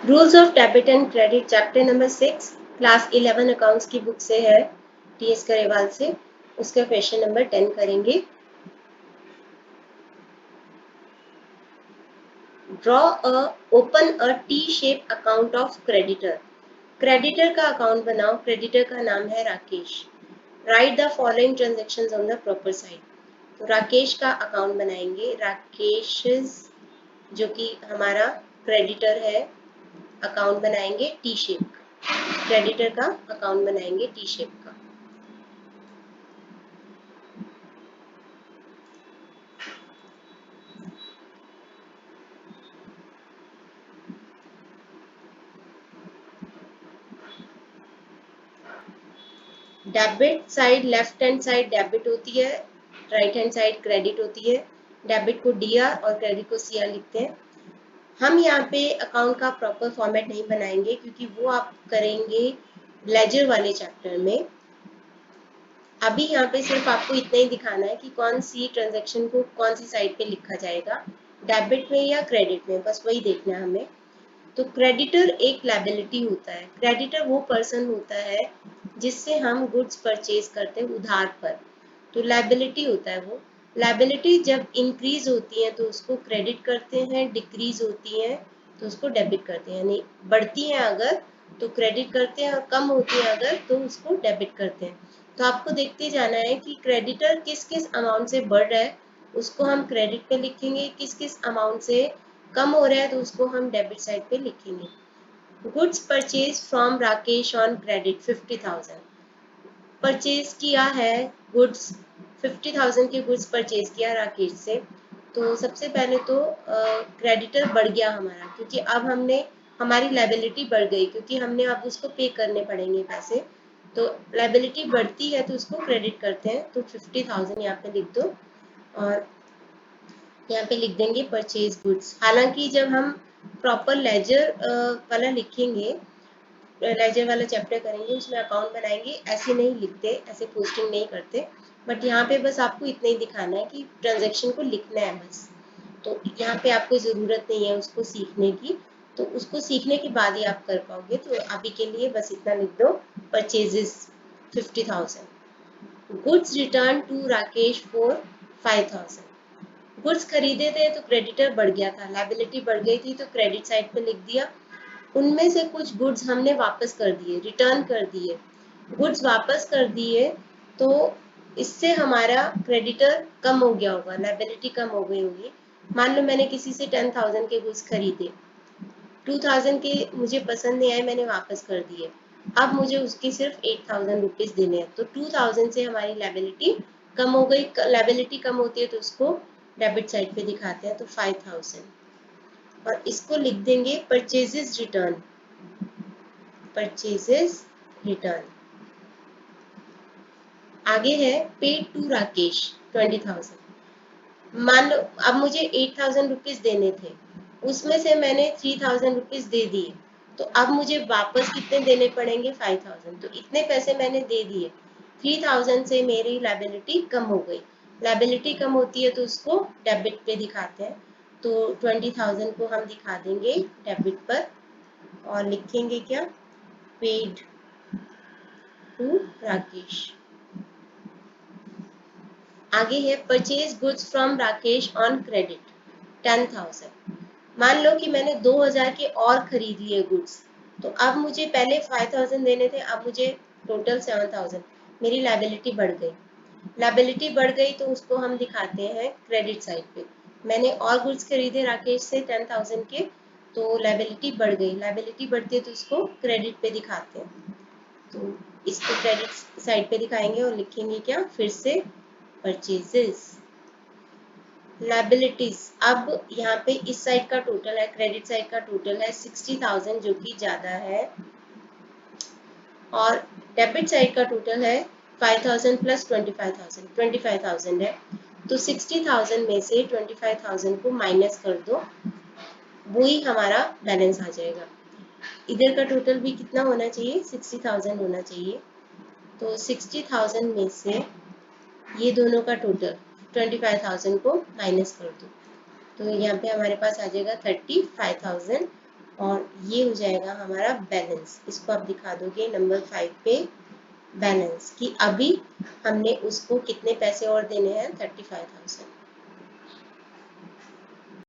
Rules of debit and credit chapter number 6 class 11 accounts की book से है, TS करेवाल से। उसका क्वेश्चन नंबर 10 करेंगे। Draw open a T shape account of creditor. Creditor का account बनाओ। क्रेडिटर का नाम है Rakesh. Right the following transactions on the proper side. तो राकेश का अकाउंट बनाएंगे। राकेश जो कि हमारा क्रेडिटर है, अकाउंट बनाएंगे टी शेप का। क्रेडिटर का अकाउंट बनाएंगे टी शेप का। Debit side left hand side debit होती है, राइट हैंड साइड क्रेडिट होती है। डेबिट को डीआर और क्रेडिट को सीआर लिखते हैं। हम यहाँ पे अकाउंट का प्रॉपर फॉर्मेट नहीं बनाएंगे क्योंकि वो आप करेंगे लेजर वाले चैप्टर में। अभी यहाँ पे सिर्फ आपको इतना ही दिखाना है कि कौन सी ट्रांजेक्शन को कौन सी साइड पे लिखा जाएगा, डेबिट में या क्रेडिट में, बस वही देखना है हमें। तो क्रेडिटर एक लायबिलिटी होता है। क्रेडिटर वो पर्सन होता है जिससे हम गुड्स परचेज करते हैं उधार पर, तो लायबिलिटी होता है वो। लायबिलिटी जब इंक्रीज होती है तो उसको क्रेडिट करते हैं, डिक्रीज होती है तो उसको डेबिट करते हैं। यानी बढ़ती हैं अगर तो क्रेडिट करते हैं और कम होती है अगर तो उसको डेबिट करते हैं। तो आपको देखते जाना है कि क्रेडिटर किस किस अमाउंट से बढ़ रहा है उसको हम क्रेडिट पे लिखेंगे, किस किस अमाउंट से कम हो रहा है तो उसको हम डेबिट साइड पे लिखेंगे। Goods purchase from Rakesh on credit 50,000 purchase किया है। गुड्स 50,000 के गुड्स परचेज किया राकेश से। तो सबसे पहले तो क्रेडिटर बढ़ गया हमारा, क्योंकि अब हमने हमारी लायबिलिटी बढ़ गई, क्योंकि हमने अब उसको पे करने पड़ेंगे पैसे। तो लायबिलिटी बढ़ती है तो उसको क्रेडिट करते हैं। तो 50,000 यहाँ पे लिख दो और यहाँ पे लिख देंगे परचेज गुड्स। हालांकि जब हम प्रॉपर लेजर वाला लिखेंगे, लेजर वाला चैप्टर करेंगे, उसमें अकाउंट बनाएंगे, ऐसे नहीं लिखते, ऐसे पोस्टिंग नहीं करते। बट यहाँ पे बस आपको इतना ही दिखाना है कि ट्रांजेक्शन को लिखना है बस। तो यहाँ पे आपको ज़रूरत नहीं है उसको सीखने की, तो उसको सीखने के बाद ही आप कर पाओगे। तो अभी के लिए बस इतना लिख दो, purchases 50,000। Goods return to Rakesh for 5,000। Goods खरीदे थे तो क्रेडिटर बढ़ गया था, लायबिलिटी बढ़ गई थी तो क्रेडिट साइड पे लिख दिया। उनमें से कुछ गुड्स हमने वापस कर दिए, रिटर्न कर दिए। गुड्स वापस कर दिए तो इससे हमारा क्रेडिटर कम हो गया होगा, लायबिलिटी कम हो गई होगी। मान लो मैंने किसी से 10,000 के गुड्स खरीदे, 2,000 के मुझे पसंद नहीं आए, मैंने वापस कर दिए। अब मुझे उसके सिर्फ 8,000 रुपीज देने हैं, तो 2,000 से हमारी लायबिलिटी कम हो गई। लायबिलिटी कम होती है तो उसको डेबिट साइड पे दिखाते हैं, तो 5,000 और इसको लिख देंगे परचेजेस रिटर्न। Purchases return. आगे है पेड टू राकेश 20,000। मान लो अब मुझे 8,000 रुपीज देने थे, उसमें से मैंने 3,000 रुपीज दे दिए, तो अब मुझे वापस कितने देने पड़ेंगे, 5,000। तो इतने पैसे मैंने दे दिए, 3,000 से मेरी लायबिलिटी कम हो गई। लायबिलिटी कम होती है तो उसको डेबिट पे दिखाते हैं। तो 20,000 को हम दिखा देंगे डेबिट पर और लिखेंगे क्या, पेड टू राकेश। आगे है purchase goods from Rakesh on credit 10,000। मान लो कि मैंने 2,000 के और खरीद लिए गुड्स, तो अब मुझे पहले 5,000 देने थे, अब मुझे टोटल 7,000, मेरी लायबिलिटी बढ़ गई। लायबिलिटी बढ़ गई तो उसको हम दिखाते हैं क्रेडिट साइड पे। मैंने और गुड्स खरीदे राकेश से 10,000 के, तो लायबिलिटी बढ़ गई। लायबिलिटी बढ़ती है तो उसको क्रेडिट पे दिखाते हैं। तो इसको क्रेडिट साइड पे दिखाएंगे और लिखेंगे क्या, फिर से परचेजेस। लायबिलिटीज, अब यहाँ पे इस साइड का टोटल है, क्रेडिट साइड का टोटल है 60,000 जो कि ज्यादा है, और डेबिट साइड का टोटल है 5,000 प्लस 25,000 है। तो 60,000 में से 25,000 को माइनस कर दो, वही हमारा बैलेंस आ जाएगा। इधर का टोटल भी कितना होना चाहिए, 60,000 होना चाहिए। तो 60,000 में से ये दोनों का टोटल 25,000 को माइनस कर दो, तो यहाँ पे हमारे पास आ जाएगा 35,000 और ये हो जाएगा हमारा बैलेंस। इसको आप दिखा दोगे नंबर 5 पे बैलेंस कि अभी हमने उसको कितने पैसे और देने हैं 35,000।